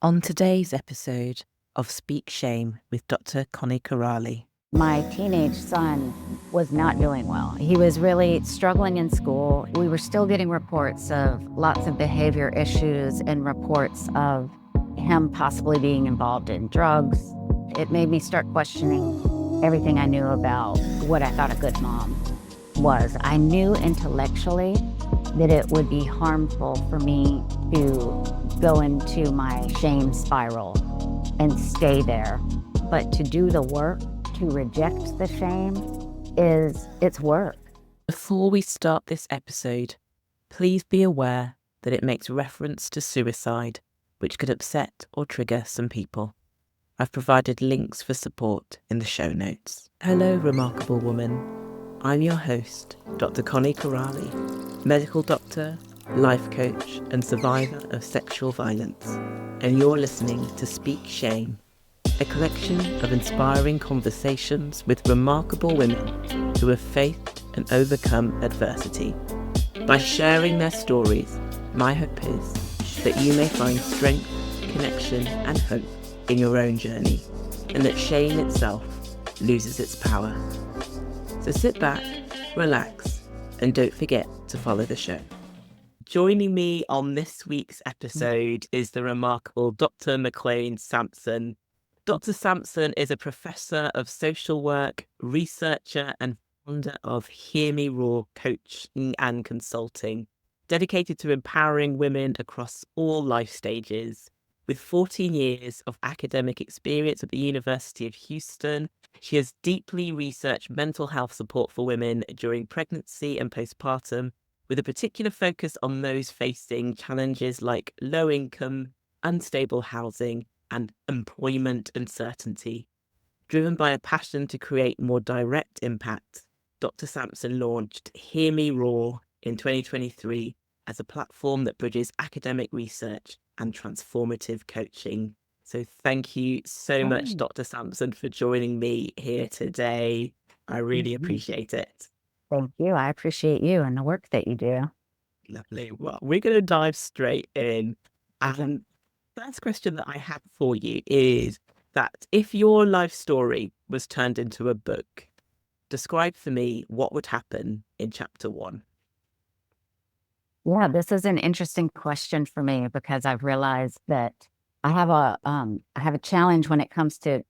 On today's episode of Speak Shame with Dr. Connie Corrali. My teenage son was not doing well. He was really struggling in school. We were still getting reports of lots of behavior issues and reports of him possibly being involved in drugs. It made me start questioning everything I knew about what I thought a good mom was. I knew intellectually that it would be harmful for me to go into my shame spiral and stay there. But to do the work, to reject the shame, it's work. Before we start this episode, please be aware that it makes reference to suicide, which could upset or trigger some people. I've provided links for support in the show notes. Hello, remarkable woman. I'm your host, Dr. Connie Corrali, medical doctor, life coach, and survivor of sexual violence. And you're listening to Speak Shame, a collection of inspiring conversations with remarkable women who have faced and overcome adversity. By sharing their stories, my hope is that you may find strength, connection, and hope in your own journey, and that shame itself loses its power. So sit back, relax, and don't forget to follow the show. Joining me on this week's episode is the remarkable Dr. McClain Sampson. Dr. Sampson is a professor of social work, researcher, and founder of Hear Me Roar coaching and consulting, dedicated to empowering women across all life stages. With 14 years of academic experience at the University of Houston, she has deeply researched mental health support for women during pregnancy and postpartum, with a particular focus on those facing challenges like low income, unstable housing, and employment uncertainty. Driven by a passion to create more direct impact, Dr. Sampson launched Hear Me Roar in 2023 as a platform that bridges academic research and transformative coaching. So thank you so much, Dr. Sampson, for joining me here today. I really appreciate it. Thank you. I appreciate you and the work that you do. Lovely. Well, we're going to dive straight in. And first question that I have for you is that if your life story was turned into a book, describe for me what would happen in chapter 1. Yeah, this is an interesting question for me because I've realized that I have a challenge when it comes to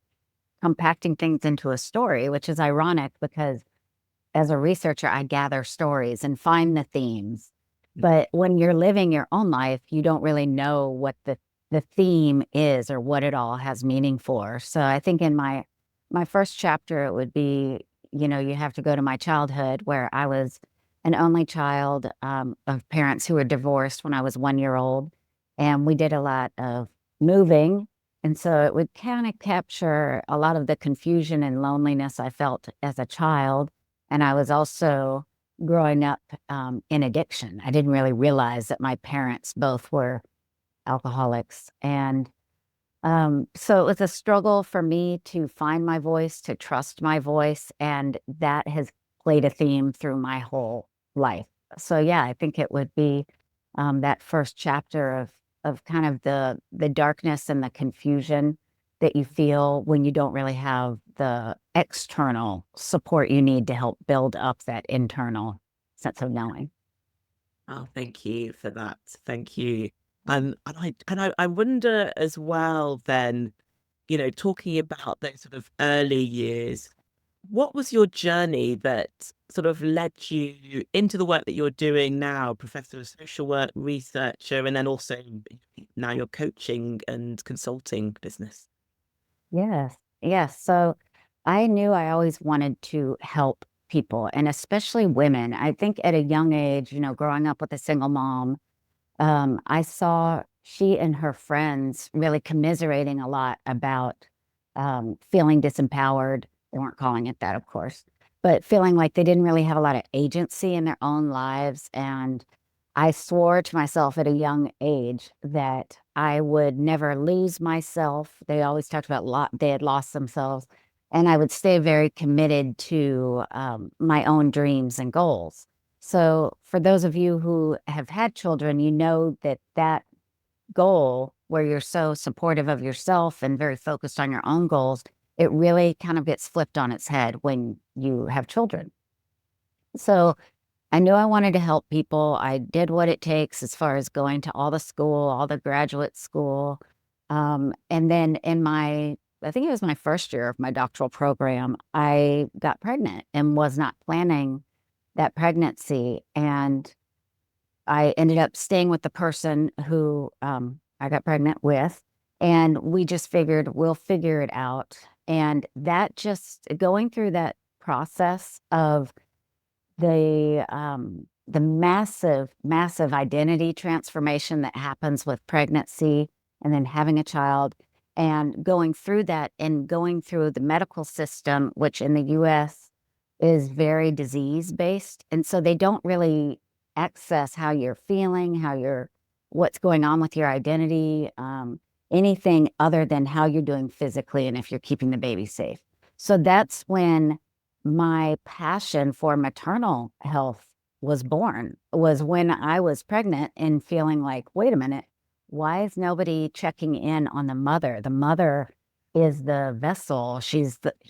compacting things into a story, which is ironic because as a researcher, I gather stories and find the themes. But when you're living your own life, you don't really know what the theme is or what it all has meaning for. So I think in my first chapter, it would be, you have to go to my childhood where I was an only child of parents who were divorced when I was 1 year old. And we did a lot of moving. And so it would kind of capture a lot of the confusion and loneliness I felt as a child. And I was also growing up in addiction. I didn't really realize that my parents both were alcoholics. And so it was a struggle for me to find my voice, to trust my voice. And that has played a theme through my whole life. So yeah, I think it would be that first chapter of kind of the darkness and the confusion that you feel when you don't really have the external support you need to help build up that internal sense of knowing. Oh, thank you for that. Thank you. And I wonder as well then, talking about those sort of early years, what was your journey that sort of led you into the work that you're doing now, professor of social work, researcher, and then also now your coaching and consulting business? Yes. Yes. So I knew I always wanted to help people and especially women. I think at a young age, growing up with a single mom, I saw she and her friends really commiserating a lot about feeling disempowered. They weren't calling it that, of course, but feeling like they didn't really have a lot of agency in their own lives. And I swore to myself at a young age that I would never lose myself. They always talked about they had lost themselves. And I would stay very committed to my own dreams and goals. So for those of you who have had children, you know that that goal where you're so supportive of yourself and very focused on your own goals, it really kind of gets flipped on its head when you have children. So I knew I wanted to help people. I did what it takes as far as going to all the school, all the graduate school. And then in I think it was my first year of my doctoral program, I got pregnant and was not planning that pregnancy. And I ended up staying with the person who I got pregnant with. And we just figured we'll figure it out. And that just going through that process of the massive identity transformation that happens with pregnancy and then having a child and going through that and going through the medical system, which in the US is very disease based. And so they don't really access how you're feeling, what's going on with your identity, anything other than how you're doing physically and if you're keeping the baby safe. So that's when my passion for maternal health was born, was when I was pregnant and feeling like, wait a minute, why is nobody checking in on the mother? The mother is the vessel.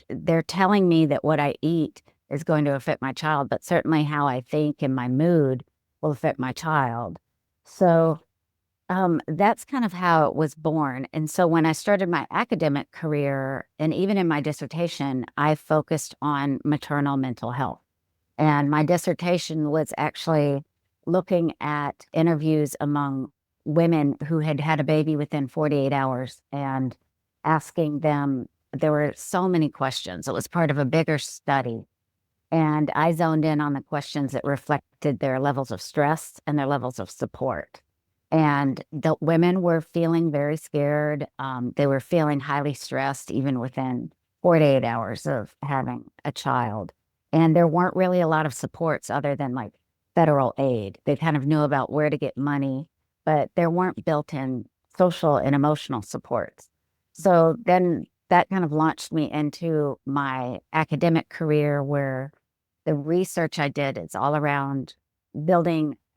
They're telling me that what I eat is going to affect my child, but certainly how I think and my mood will affect my child. So that's kind of how it was born. And so when I started my academic career, and even in my dissertation, I focused on maternal mental health. And my dissertation was actually looking at interviews among women who had had a baby within 48 hours and asking them, there were so many questions. It was part of a bigger study. And I zoned in on the questions that reflected their levels of stress and their levels of support. And the women were feeling very scared. They were feeling highly stressed, even within 48 hours of having a child. And there weren't really a lot of supports other than like federal aid. They kind of knew about where to get money, but there weren't built in social and emotional supports. So then that kind of launched me into my academic career where the research I did is all around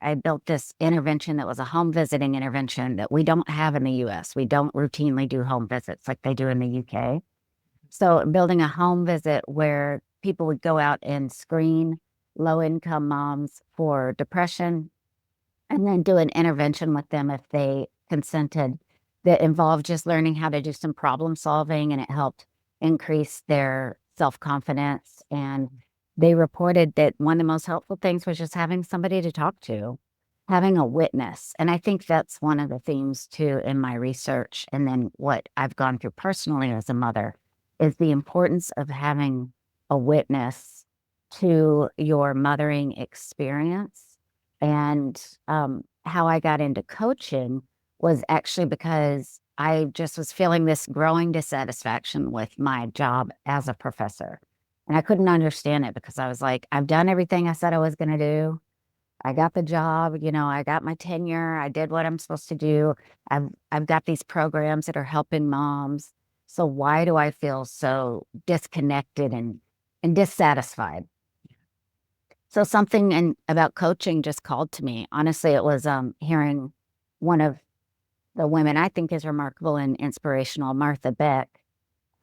I built this intervention that was a home visiting intervention that we don't have in the US. We don't routinely do home visits like they do in the UK. So building a home visit where people would go out and screen low income moms for depression and then do an intervention with them if they consented that involved just learning how to do some problem solving, and it helped increase their self-confidence. And they reported that one of the most helpful things was just having somebody to talk to, having a witness. And I think that's one of the themes too in my research. And then what I've gone through personally as a mother is the importance of having a witness to your mothering experience. And how I got into coaching was actually because I just was feeling this growing dissatisfaction with my job as a professor. And I couldn't understand it because I was like, I've done everything I said I was going to do. I got the job, I got my tenure. I did what I'm supposed to do. I've got these programs that are helping moms. So why do I feel so disconnected and dissatisfied? So about coaching just called to me. Honestly, it was hearing one of the women I think is remarkable and inspirational, Martha Beck,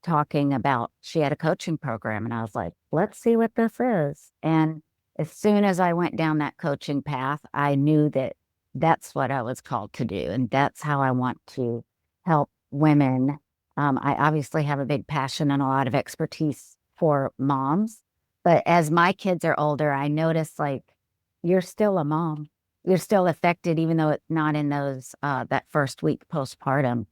talking about she had a coaching program. And I was like, let's see what this is. And as soon as I went down that coaching path, I knew that that's what I was called to do. And that's how I want to help women. I obviously have a big passion and a lot of expertise for moms. But as my kids are older, I notice like you're still a mom. You're still affected, even though it's not in that first week postpartum.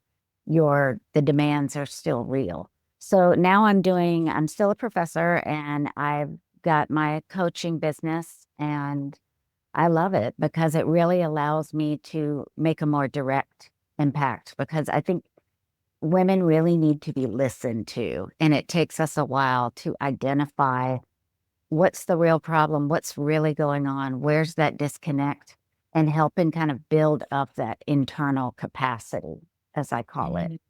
The demands are still real. So now I'm still a professor and I've got my coaching business and I love it because it really allows me to make a more direct impact because I think women really need to be listened to. And it takes us a while to identify what's the real problem, what's really going on, where's that disconnect, and helping kind of build up that internal capacity, as I call it.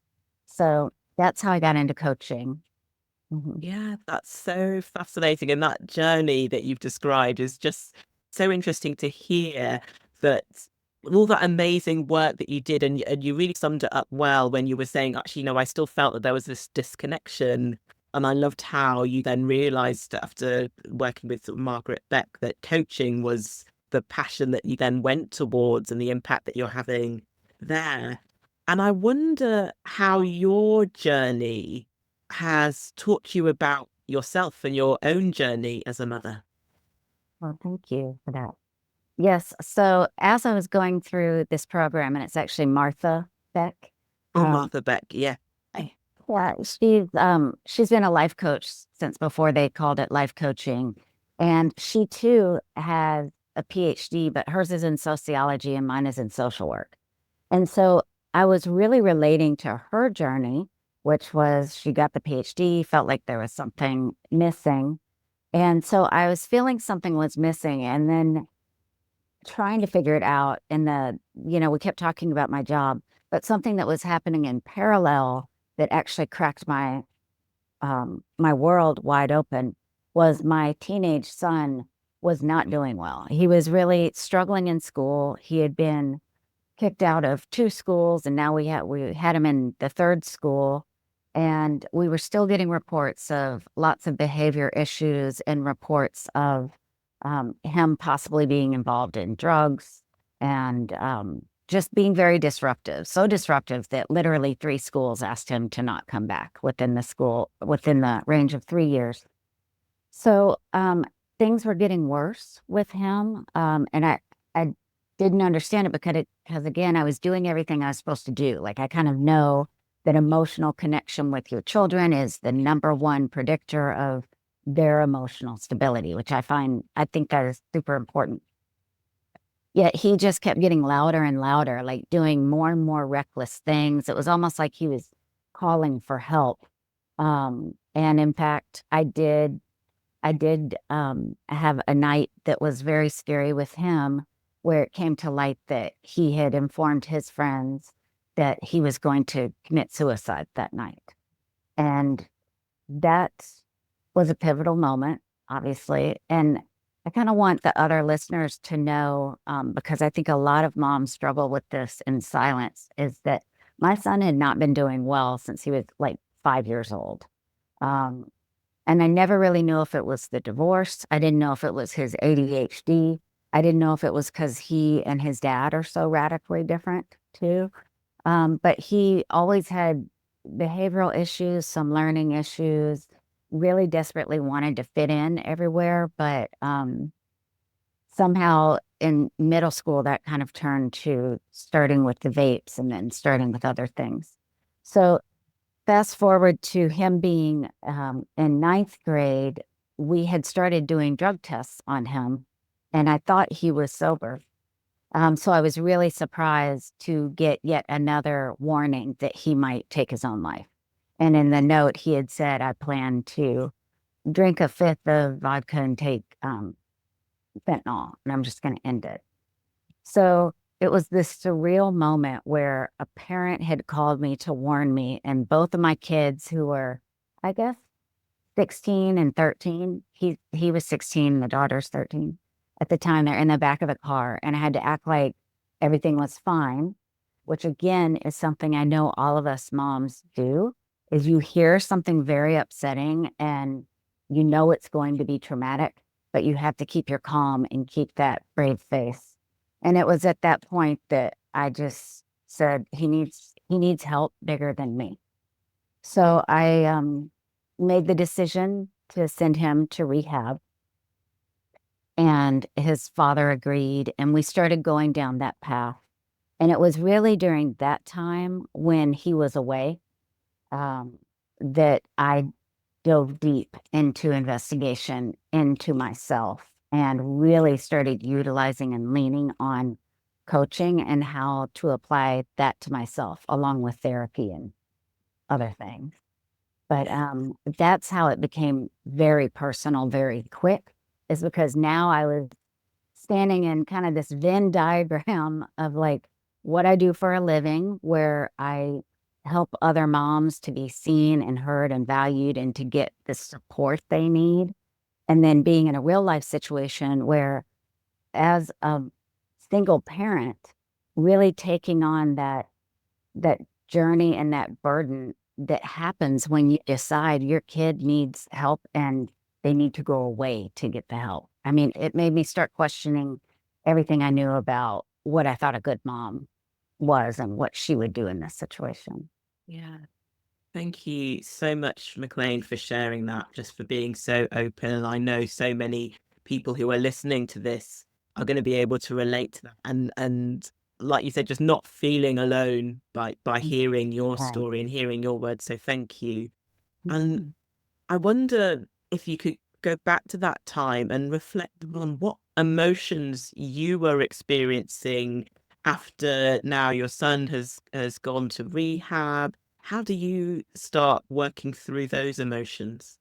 So that's how I got into coaching. Mhm. Yeah, that's so fascinating. And that journey that you've described is just so interesting to hear that all that amazing work that you did, and you really summed it up well when you were saying, actually, I still felt that there was this disconnection. And I loved how you then realized after working with sort of Margaret Beck that coaching was the passion that you then went towards and the impact that you're having there. And I wonder how your journey has taught you about yourself and your own journey as a mother. Well, thank you for that. Yes. So as I was going through this program, and it's actually Martha Beck. Oh, Um, Martha Beck, yeah. yeah, she's been a life coach since before they called it life coaching. And she too has a PhD, but hers is in sociology and mine is in social work. And so I was really relating to her journey, which was she got the PhD, felt like there was something missing. And so I was feeling something was missing. And then trying to figure it out. And we kept talking about my job, but something that was happening in parallel that actually cracked my world wide open was my teenage son was not doing well. He was really struggling in school. He had been kicked out of two schools, and now we had him in the third school, and we were still getting reports of lots of behavior issues and reports of him possibly being involved in drugs and just being very disruptive. So disruptive that literally three schools asked him to not come back within the range of 3 years. So things were getting worse with him, and I didn't understand it because again, I was doing everything I was supposed to do. Like I kind of know that emotional connection with your children is the number one predictor of their emotional stability, which I think that is super important. Yet he just kept getting louder and louder, like doing more and more reckless things. It was almost like he was calling for help. And in fact, I did have a night that was very scary with him, where it came to light that he had informed his friends that he was going to commit suicide that night. And that was a pivotal moment, obviously. And I kind of want the other listeners to know, because I think a lot of moms struggle with this in silence, is that my son had not been doing well since he was like 5 years old. Um, and I never really knew if it was the divorce. I didn't know if it was his ADHD. I didn't know if it was because he and his dad are so radically different too. But he always had behavioral issues, some learning issues, really desperately wanted to fit in everywhere. But somehow in middle school, that kind of turned to starting with the vapes and then starting with other things. So fast forward to him being in ninth grade, we had started doing drug tests on him, and I thought he was sober. So I was really surprised to get yet another warning that he might take his own life. And in the note, he had said, I plan to drink a fifth of vodka and take fentanyl, and I'm just going to end it. So it was this surreal moment where a parent had called me to warn me, and both of my kids, who were, I guess, 16 and 13, he was 16, the daughter's 13. At the time, they're in the back of the car, and I had to act like everything was fine, which again is something I know all of us moms do, is you hear something very upsetting and you know it's going to be traumatic, but you have to keep your calm and keep that brave face. And it was at that point that I just said, he needs help bigger than me. So I made the decision to send him to rehab, and his father agreed, and we started going down that path. And it was really during that time when he was away um, that I dove deep into investigation into myself and really started utilizing and leaning on coaching and how to apply that to myself along with therapy and other things. But that's how it became very personal, very quick, is because now I was standing in kind of this Venn diagram of like what I do for a living, where I help other moms to be seen and heard and valued and to get the support they need. And then being in a real life situation where, as a single parent, really taking on that journey and that burden that happens when you decide your kid needs help and they need to go away to get the help. I mean, it made me start questioning everything I knew about what I thought a good mom was and what she would do in this situation. Yeah. Thank you so much, McClain, for sharing that, just for being so open. And I know so many people who are listening to this are going to be able to relate to that. And like you said, just not feeling alone by hearing your Right. story and hearing your words. So thank you. And Mhm. I wonder if you could go back to that time and reflect on what emotions you were experiencing after now your son has gone to rehab. How do you start working through those emotions?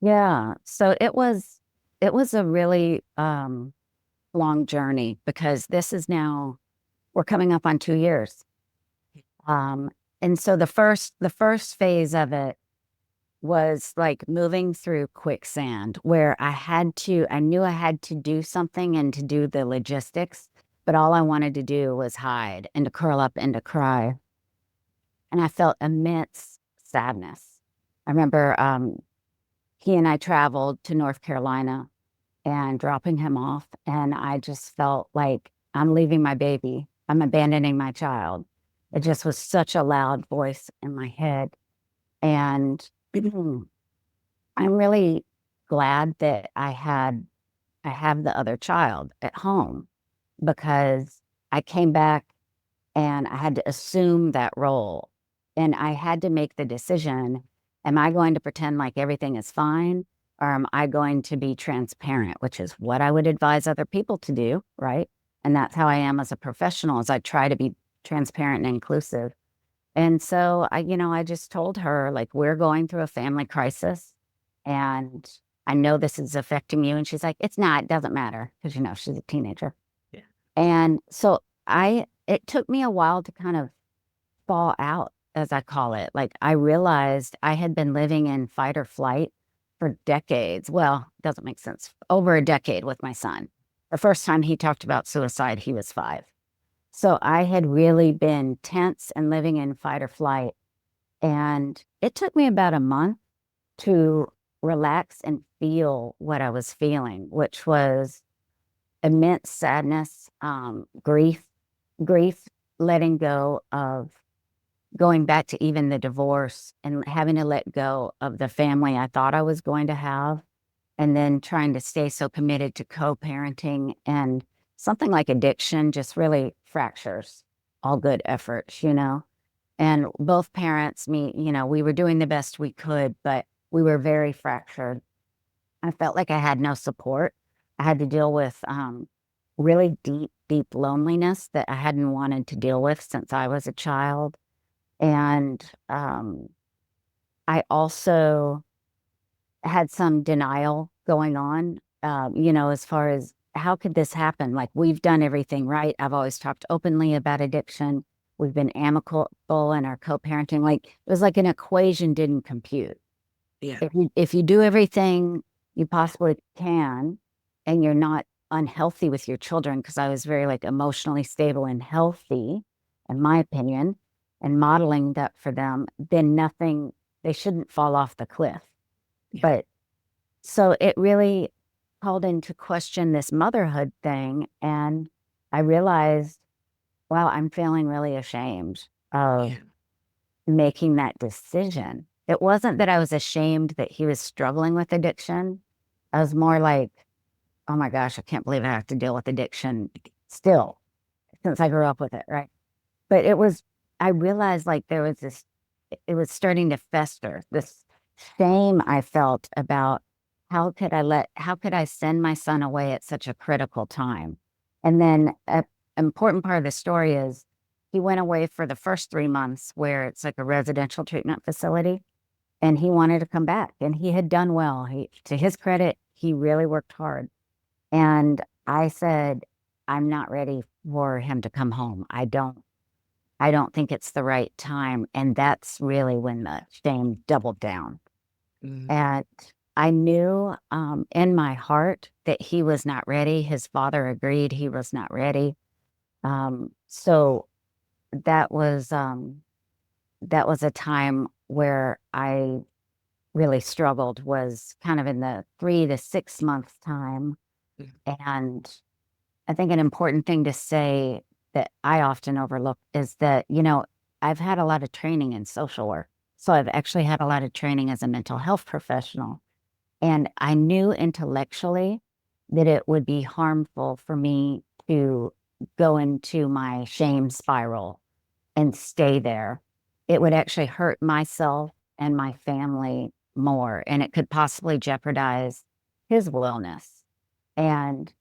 Yeah. So it was a really long journey because this is now we're coming up on 2 years. Um, and so the first phase of it was like moving through quicksand where I knew I had to do something and to do the logistics, but all I wanted to do was hide and to curl up and to cry. And I felt immense sadness. I remember he and I traveled to North Carolina and dropping him off. And I just felt like I'm leaving my baby, I'm abandoning my child. It just was such a loud voice in my head. And I'm really glad that I have the other child at home because I came back and I had to assume that role. And I had to make the decision, am I going to pretend like everything is fine or am I going to be transparent, which is what I would advise other people to do, right? And that's how I am as a professional, is I try to be transparent and inclusive. And so I just told her, like, we're going through a family crisis and I know this is affecting you. And she's like, it's not, it doesn't matter. Because, she's a teenager. Yeah. And so it took me a while to kind of fall out, as I call it. Like, I realized I had been living in fight or flight for decades. Well, it doesn't make sense. Over a decade with my son. The first time he talked about suicide, he was 5. So I had really been tense and living in fight or flight. And it took me about a month to relax and feel what I was feeling, which was immense sadness, grief, letting go of going back to even the divorce and having to let go of the family I thought I was going to have, and then trying to stay so committed to co-parenting. And something like addiction just really fractures all good efforts. And both parents, we were doing the best we could, but we were very fractured. I felt like I had no support. I had to deal with really deep, deep loneliness that I hadn't wanted to deal with since I was a child. And I also had some denial going on, as far as how could this happen? Like, we've done everything right. I've always talked openly about addiction. We've been amicable in our co-parenting. Like, it was like an equation didn't compute. Yeah. If you do everything you possibly can and you're not unhealthy with your children, because I was very like emotionally stable and healthy, in my opinion, and modeling that for them, then they shouldn't fall off the cliff. Yeah. But so it really called into question this motherhood thing. And I realized, wow, I'm feeling really ashamed of Yeah. making that decision. It wasn't that I was ashamed that he was struggling with addiction. I was more like, oh my gosh, I can't believe I have to deal with addiction still, since I grew up with it, right? But I realized like it was starting to fester, this shame I felt about how could I send my son away at such a critical time? And then an important part of the story is he went away for the first 3 months where it's like a residential treatment facility, and he wanted to come back and he had done well. To his credit, he really worked hard. And I said, I'm not ready for him to come home. I don't think it's the right time. And that's really when the shame doubled down. Mm. And I knew in my heart that he was not ready. His father agreed he was not ready. So that was a time where I really struggled, was kind of in the 3 to 6 month time. Mm. And I think an important thing to say that I often overlook is that, I've had a lot of training in social work. So I've actually had a lot of training as a mental health professional. And I knew intellectually that it would be harmful for me to go into my shame spiral and stay there. It would actually hurt myself and my family more, and it could possibly jeopardize his wellness. And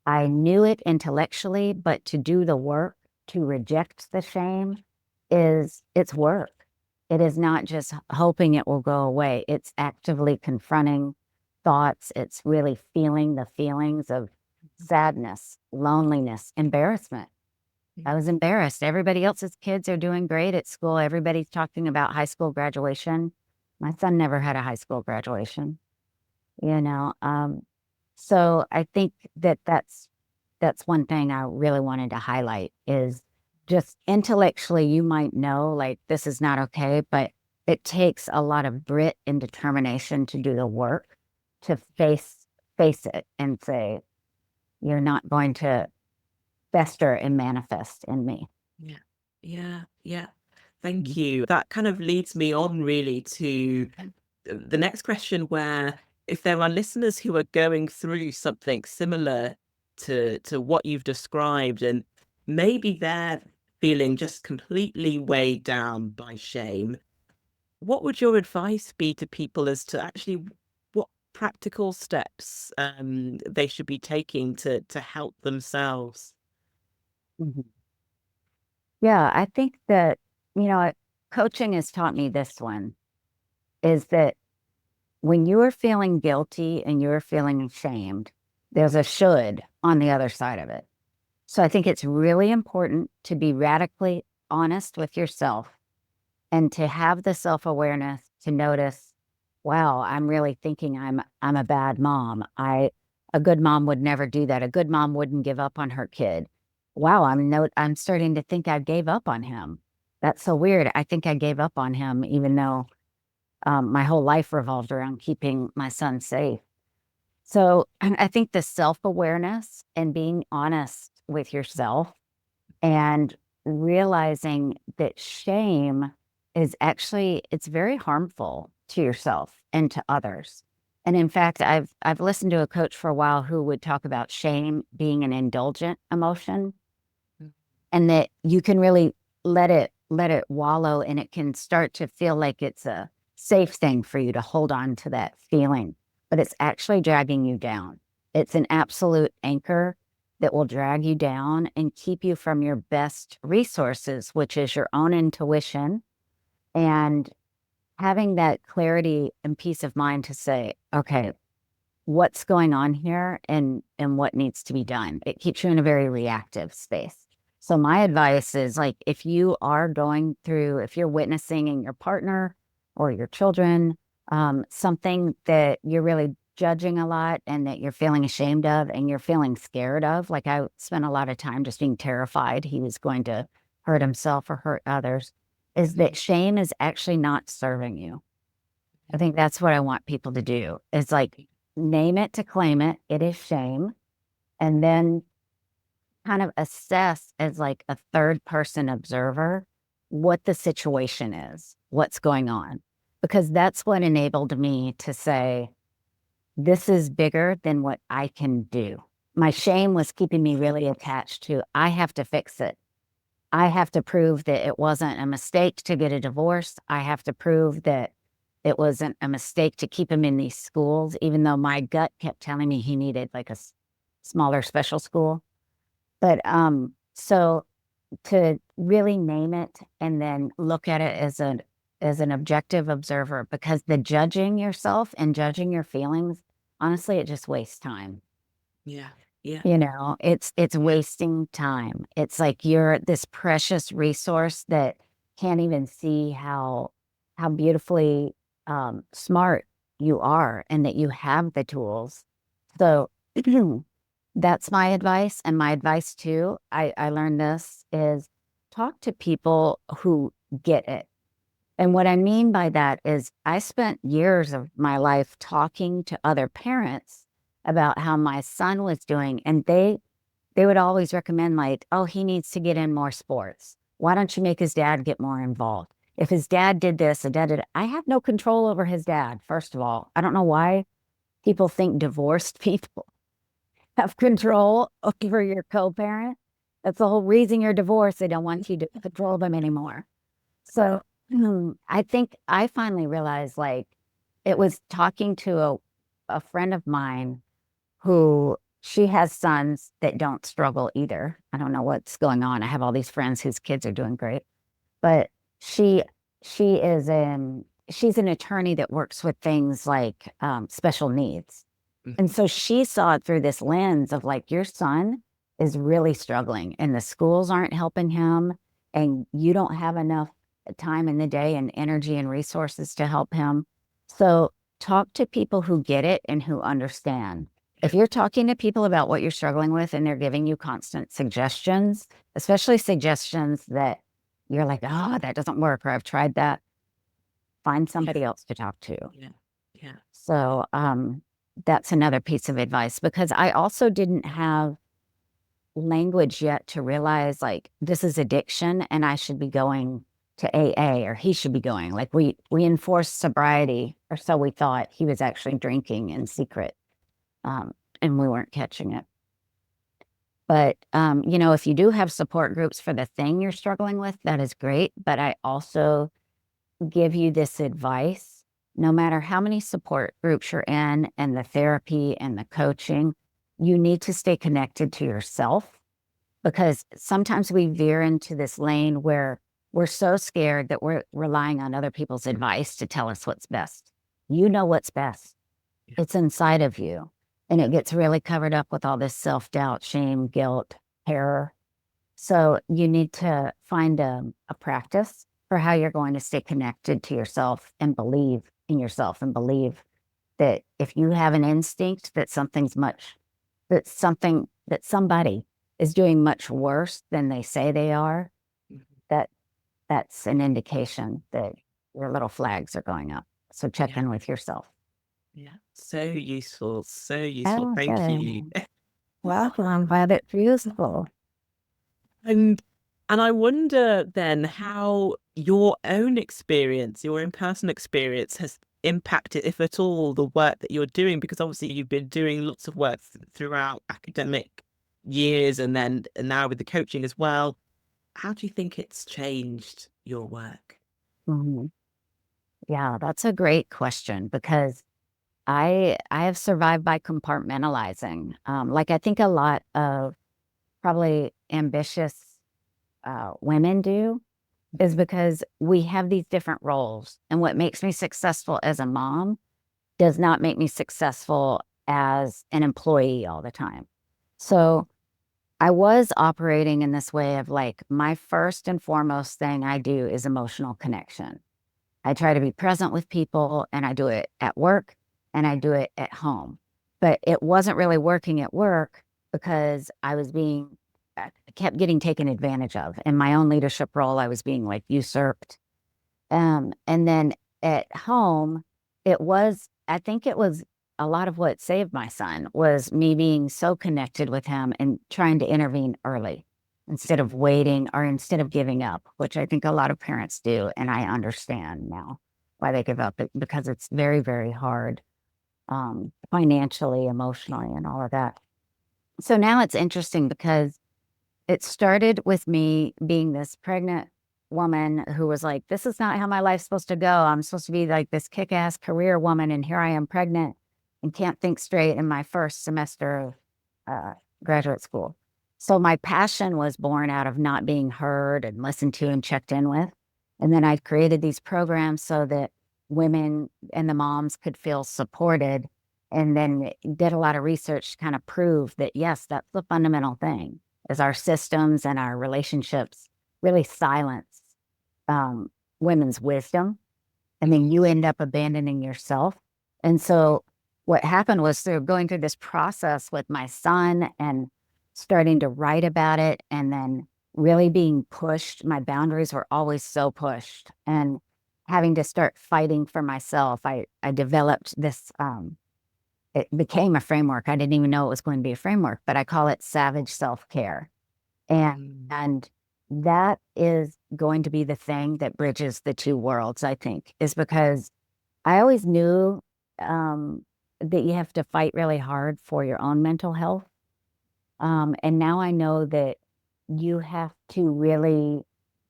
I knew it intellectually, but to do the work to reject the shame it's work. It is not just hoping it will go away. It's actively confronting thoughts. It's really feeling the feelings of sadness, loneliness, embarrassment. I was embarrassed. Everybody else's kids are doing great at school. Everybody's talking about high school graduation. My son never had a high school graduation, you know. So I think that that's one thing I really wanted to highlight is just intellectually, you might know like this is not okay, but it takes a lot of grit and determination to do the work to face it and say, you're not going to fester and manifest in me. Yeah, yeah, yeah. Thank you. That kind of leads me on really to the next question, where if there are listeners who are going through something similar to what you've described, and maybe they're feeling just completely weighed down by shame, what would your advice be to people as to actually what practical steps they should be taking to help themselves? Mhm. Yeah, I think that, you know, coaching has taught me this one is that when you are feeling guilty and you're feeling ashamed, there's a should on the other side of it. So I think it's really important to be radically honest with yourself and to have the self-awareness to notice, wow, I'm really thinking I'm a bad mom. A good mom would never do that. A good mom wouldn't give up on her kid. Wow, I'm starting to think I gave up on him. That's so weird. I think I gave up on him even though my whole life revolved around keeping my son safe. So and I think the self-awareness and being honest with yourself and realizing that shame is actually it's very harmful to yourself and to others. And in fact, I've listened to a coach for a while who would talk about shame being an indulgent emotion Mm. and that you can really let it wallow and it can start to feel like it's a safe thing for you to hold on to that feeling, but it's actually dragging you down. It's an absolute anchor that will drag you down and keep you from your best resources, which is your own intuition and having that clarity and peace of mind to say, okay, what's going on here and what needs to be done. It keeps you in a very reactive space. So my advice is like if you are going through, if you're witnessing in your partner or your children, something that you're really judging a lot and that you're feeling ashamed of and you're feeling scared of, like I spent a lot of time just being terrified he was going to hurt himself or hurt others, is that shame is actually not serving you. I think that's what I want people to do is like name it to claim it. It is shame. And then kind of assess as like a third person observer what the situation is, what's going on. Because that's what enabled me to say, this is bigger than what I can do. My shame was keeping me really attached to, I have to fix it. I have to prove that it wasn't a mistake to get a divorce. I have to prove that it wasn't a mistake to keep him in these schools, even though my gut kept telling me he needed like a smaller special school. But so to really name it and then look at it as an objective observer, because the judging yourself and judging your feelings, honestly, it just wastes time. Yeah, yeah. It's wasting time. It's like you're this precious resource that can't even see how beautifully smart you are and that you have the tools. So That's my advice. And my advice too, I learned this is talk to people who get it. And what I mean by that is I spent years of my life talking to other parents about how my son was doing. And they would always recommend like, oh, he needs to get in more sports. Why don't you make his dad get more involved? If his dad did this, and dad did, I have no control over his dad, first of all. I don't know why people think divorced people have control over your co-parent. That's the whole reason you're divorced. They don't want you to control them anymore. So I think I finally realized like it was talking to a friend of mine who she has sons that don't struggle either. I don't know what's going on. I have all these friends whose kids are doing great, but she she is she's an attorney that works with things like special needs. And so she saw it through this lens of like, your son is really struggling and the schools aren't helping him, and you don't have enough time in the day and energy and resources to help him. So talk to people who get it and who understand. If you're talking to people about what you're struggling with and they're giving you constant suggestions, especially suggestions that you're like, oh, that doesn't work, or I've tried that, find somebody else to talk to. Yeah. Yeah. So that's another piece of advice, because I also didn't have language yet to realize like this is addiction and I should be going to AA, or he should be going. Like we enforced sobriety, or so we thought. He was actually drinking in secret, and we weren't catching it. But you know, if you do have support groups for the thing you're struggling with, that is great. But I also give you this advice: no matter how many support groups you're in and the therapy and the coaching, you need to stay connected to yourself, because sometimes we veer into this lane where we're so scared that we're relying on other people's advice to tell us what's best. You know what's best. Yeah. It's inside of you. And it gets really covered up with all this self-doubt, shame, guilt, terror. So you need to find a practice for how you're going to stay connected to yourself and believe in yourself, and believe that if you have an instinct that that somebody is doing much worse than they say they are, that that's an indication that your little flags are going up. So check in with yourself. Yeah. So useful. So useful. Oh, Thank you. good. Well, I'm glad it's useful. And I wonder then how your own experience, your own personal experience, has impacted, if at all, the work that you're doing, because obviously you've been doing lots of work throughout academic years, and now with the coaching as well. How do you think it's changed your work? Mhm. Yeah, that's a great question, because I have survived by compartmentalizing. Like I think a lot of probably ambitious women do, is because we have these different roles. And what makes me successful as a mom does not make me successful as an employee all the time. So I was operating in this way of like, my first and foremost thing I do is emotional connection. I try to be present with people, and I do it at work and I do it at home. But it wasn't really working at work because I kept getting taken advantage of. In my own leadership role, I was being like usurped. And then at home, I think it was a lot of what saved my son was me being so connected with him and trying to intervene early instead of waiting, or instead of giving up, which I think a lot of parents do. And I understand now why they give up, because it's very, very hard, financially, emotionally, and all of that. So now it's interesting because it started with me being this pregnant woman who was like, this is not how my life's supposed to go. I'm supposed to be like this kick-ass career woman, and here I am pregnant and can't think straight in my first semester of graduate school. So my passion was born out of not being heard and listened to and checked in with. And then I created these programs so that women and the moms could feel supported, and then did a lot of research to kind of prove that, yes, that's the fundamental thing, is our systems and our relationships really silence women's wisdom. And then you end up abandoning yourself. And so what happened was through going through this process with my son and starting to write about it and then really being pushed. My boundaries were always so pushed and having to start fighting for myself. I developed this, it became a framework. I didn't even know it was going to be a framework, but I call it savage self-care. And that is going to be the thing that bridges the two worlds, I think, is because I always knew that you have to fight really hard for your own mental health. And now I know that you have to really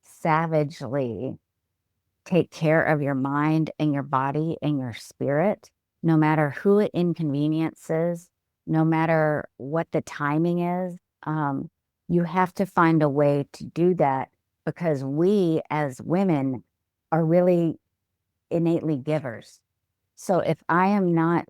savagely take care of your mind and your body and your spirit, no matter who it inconveniences, no matter what the timing is. You have to find a way to do that because we as women are really innately givers. So if I am not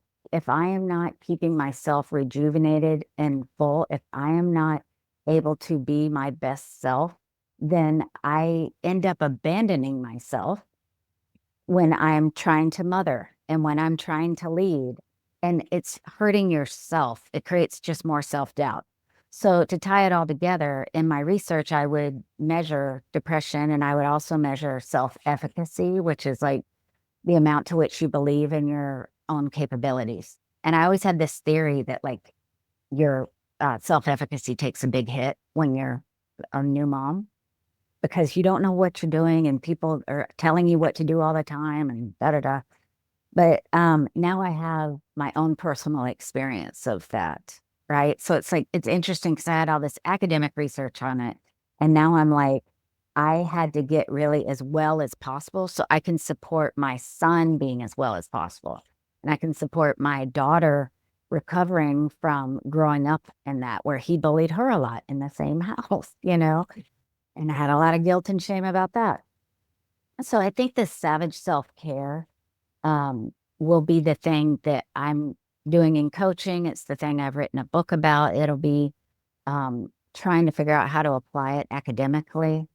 keeping myself rejuvenated and full, if I am not able to be my best self, then I end up abandoning myself when I'm trying to mother and when I'm trying to lead. And it's hurting yourself. It creates just more self-doubt. So to tie it all together, in my research, I would measure depression and I would also measure self-efficacy, which is like the amount to which you believe in your own capabilities. And I always had this theory that like your self-efficacy takes a big hit when you're a new mom because you don't know what you're doing and people are telling you what to do all the time and da da da. But now I have my own personal experience of that, right? So it's like, it's interesting because I had all this academic research on it. And now I'm like, I had to get really as well as possible so I can support my son being as well as possible. And I can support my daughter recovering from growing up in that, where he bullied her a lot in the same house, you know? And I had a lot of guilt and shame about that. So I think this savage self-care will be the thing that I'm doing in coaching. It's the thing I've written a book about. It'll be trying to figure out how to apply it academically.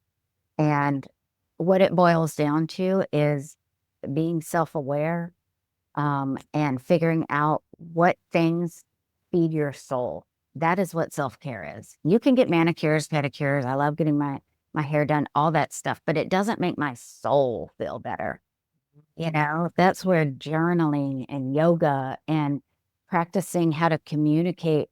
And what it boils down to is being self-aware and figuring out what things feed your soul. That is what self-care is. You can get manicures, pedicures. I love getting my hair done, all that stuff, but it doesn't make my soul feel better. You know, that's where journaling and yoga and practicing how to communicate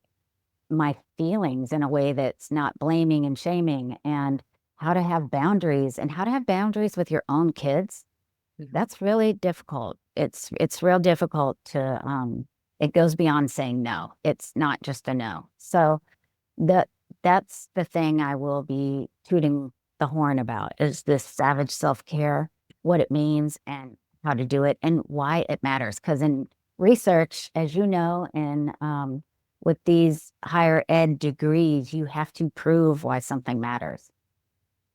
my feelings in a way that's not blaming and shaming and how to have boundaries and how to have boundaries with your own kids. That's really difficult. It's real difficult to it goes beyond saying no. It's not just a no. So that that's the thing I will be tooting the horn about is this savage self-care, what it means and how to do it and why it matters. Because in research, as you know, and with these higher ed degrees, you have to prove why something matters.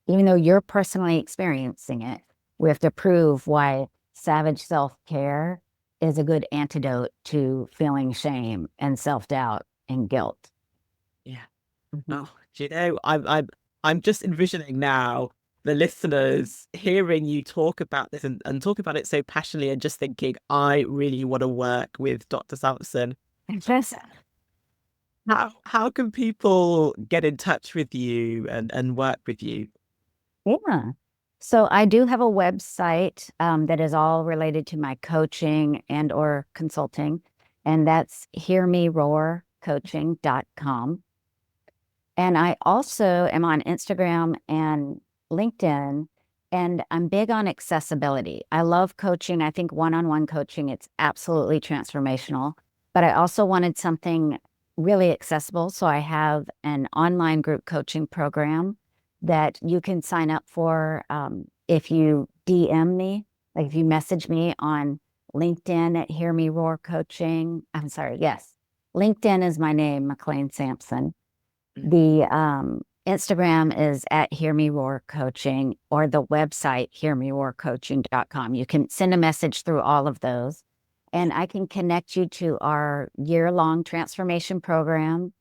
Even though you're personally experiencing it, we have to prove why savage self-care is a good antidote to feeling shame and self-doubt and guilt. Yeah. Oh, do you know, I'm just envisioning now the listeners hearing you talk about this and talk about it so passionately and just thinking, I really want to work with Dr. Sampson. Yes. How can people get in touch with you and work with you? Yeah. So I do have a website that is all related to my coaching and or consulting, and that's hearmeroarcoaching.com. And I also am on Instagram and LinkedIn, and I'm big on accessibility. I love coaching. I think one-on-one coaching, it's absolutely transformational. But I also wanted something really accessible. So I have an online group coaching program that you can sign up for if you DM me, like if you message me on LinkedIn at Hear Me Roar Coaching. I'm sorry, yes. LinkedIn is my name, McClain Sampson. The Instagram is at Hear Me Roar Coaching or the website hearmeroarcoaching.com. You can send a message through all of those and I can connect you to our year-long transformation program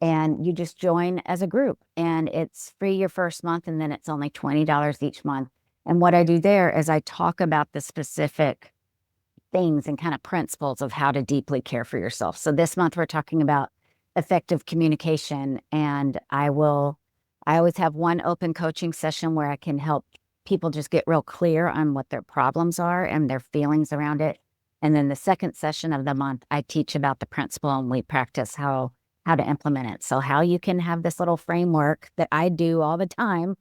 and you just join as a group and it's free your first month and then it's only $20 each month. And what I do there is I talk about the specific things and kind of principles of how to deeply care for yourself. So this month we're talking about effective communication, and I always have one open coaching session where I can help people just get real clear on what their problems are and their feelings around it. And then the second session of the month, I teach about the principle and we practice how to implement it. So how you can have this little framework that I do all the time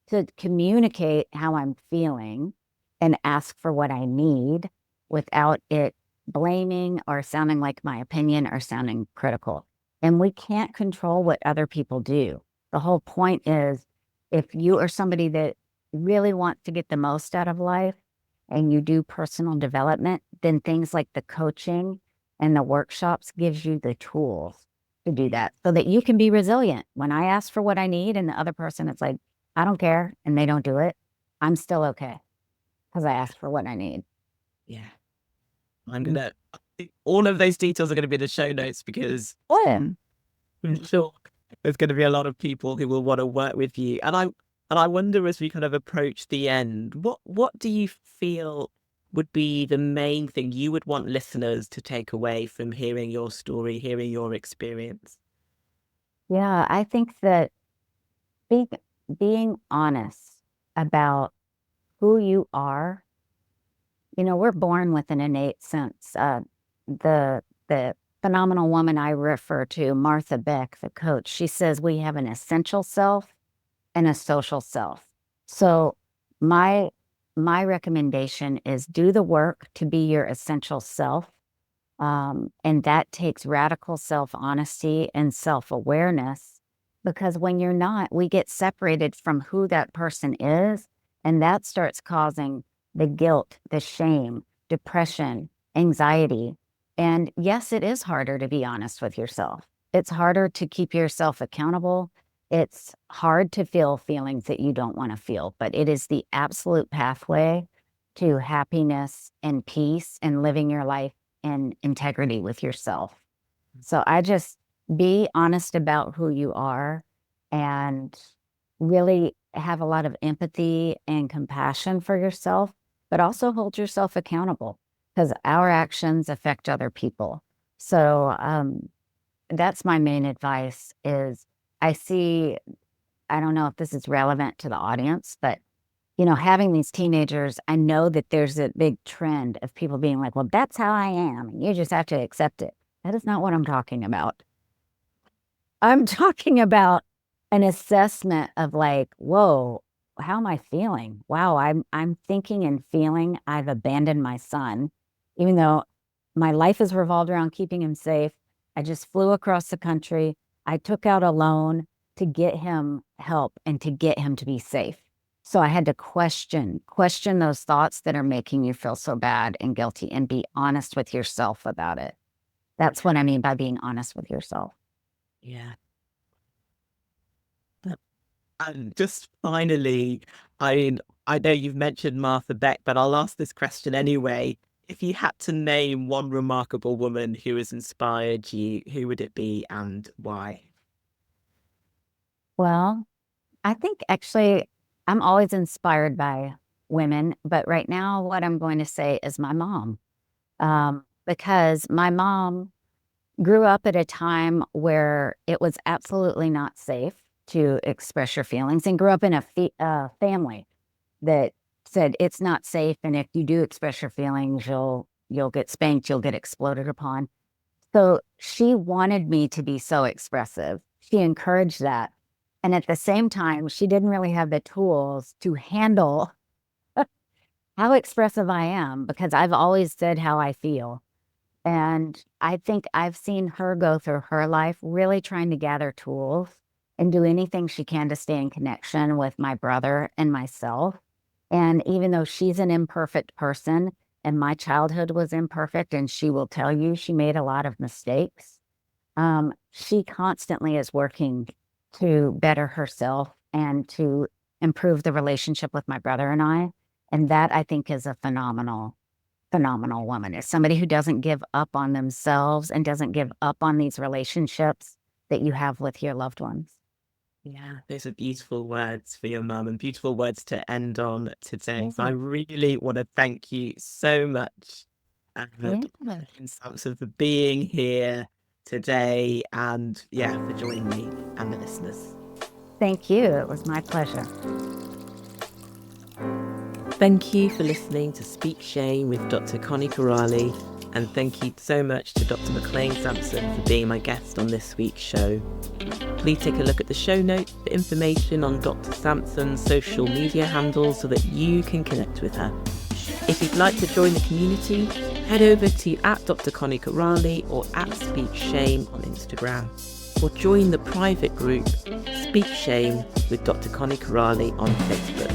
to communicate how I'm feeling and ask for what I need without it blaming or sounding like my opinion or sounding critical. And we can't control what other people do. The whole point is, if you are somebody that really wants to get the most out of life and you do personal development, then things like the coaching and the workshops gives you the tools to do that so that you can be resilient. When I ask for what I need and the other person is like, I don't care, and they don't do it, I'm still okay because I asked for what I need. Yeah. I'm gonna all of those details are gonna be in the show notes because What? I'm sure there's gonna be a lot of people who will want to work with you. And I wonder, as we kind of approach the end, what do you feel would be the main thing you would want listeners to take away from hearing your story, hearing your experience? Yeah, I think that being being honest about who you are. We're born with an innate sense. The phenomenal woman I refer to, Martha Beck, the coach, she says we have an essential self and a social self. So my my recommendation is do the work to be your essential self. And that takes radical self-honesty and self-awareness, because when you're not, we get separated from who that person is, and that starts causing the guilt, the shame, depression, anxiety. And yes, it is harder to be honest with yourself. It's harder to keep yourself accountable. It's hard to feel feelings that you don't want to feel, but it is the absolute pathway to happiness and peace and living your life in integrity with yourself. So I just be honest about who you are and really have a lot of empathy and compassion for yourself, but also hold yourself accountable, because our actions affect other people. So that's my main advice is I see, I don't know if this is relevant to the audience, but having these teenagers, I know that there's a big trend of people being like, well, that's how I am, and you just have to accept it. That is not what I'm talking about. I'm talking about an assessment of like, whoa, how am I feeling? Wow, I'm thinking and feeling I've abandoned my son, even though my life has revolved around keeping him safe. I just flew across the country. I took out a loan to get him help and to get him to be safe. So I had to question those thoughts that are making you feel so bad and guilty, and be honest with yourself about it. That's what I mean by being honest with yourself. Yeah. And just finally, I know you've mentioned Martha Beck, but I'll ask this question anyway. If you had to name one remarkable woman who has inspired you, who would it be and why? Well, I think actually I'm always inspired by women, but right now what I'm going to say is my mom. Because my mom grew up at a time where it was absolutely not safe to express your feelings, and grew up in a family that said it's not safe, and if you do express your feelings, you'll get spanked, you'll get exploded upon. So she wanted me to be so expressive. She encouraged that. And at the same time, she didn't really have the tools to handle how expressive I am, because I've always said how I feel. And I think I've seen her go through her life really trying to gather tools and do anything she can to stay in connection with my brother and myself. And even though she's an imperfect person and my childhood was imperfect, and she will tell you she made a lot of mistakes, she constantly is working to better herself and to improve the relationship with my brother and I. And that, I think, is a phenomenal woman. Is somebody who doesn't give up on themselves and doesn't give up on these relationships that you have with your loved ones. Yeah, those are beautiful words for your mum and beautiful words to end on today. So I Mhm. really want to thank you so much Dr. McClain Sampson, for being here today and, for joining me and the listeners. Thank you. It was my pleasure. Thank you for listening to Speak Shame with Dr. Connie Corrali, and thank you so much to Dr. McClain Sampson for being my guest on this week's show. Please take a look at the show notes for information on Dr. Sampson's social media handles so that you can connect with her. If you'd like to join the community, head over to @Dr. Connie Corrali or @Speak Shame on Instagram, or join the private group Speak Shame with Dr. Connie Corrali on Facebook.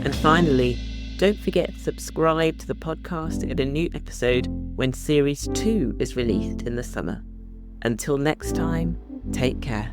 And finally, don't forget to subscribe to the podcast to get a new episode when Series 2 is released in the summer. Until next time, take care.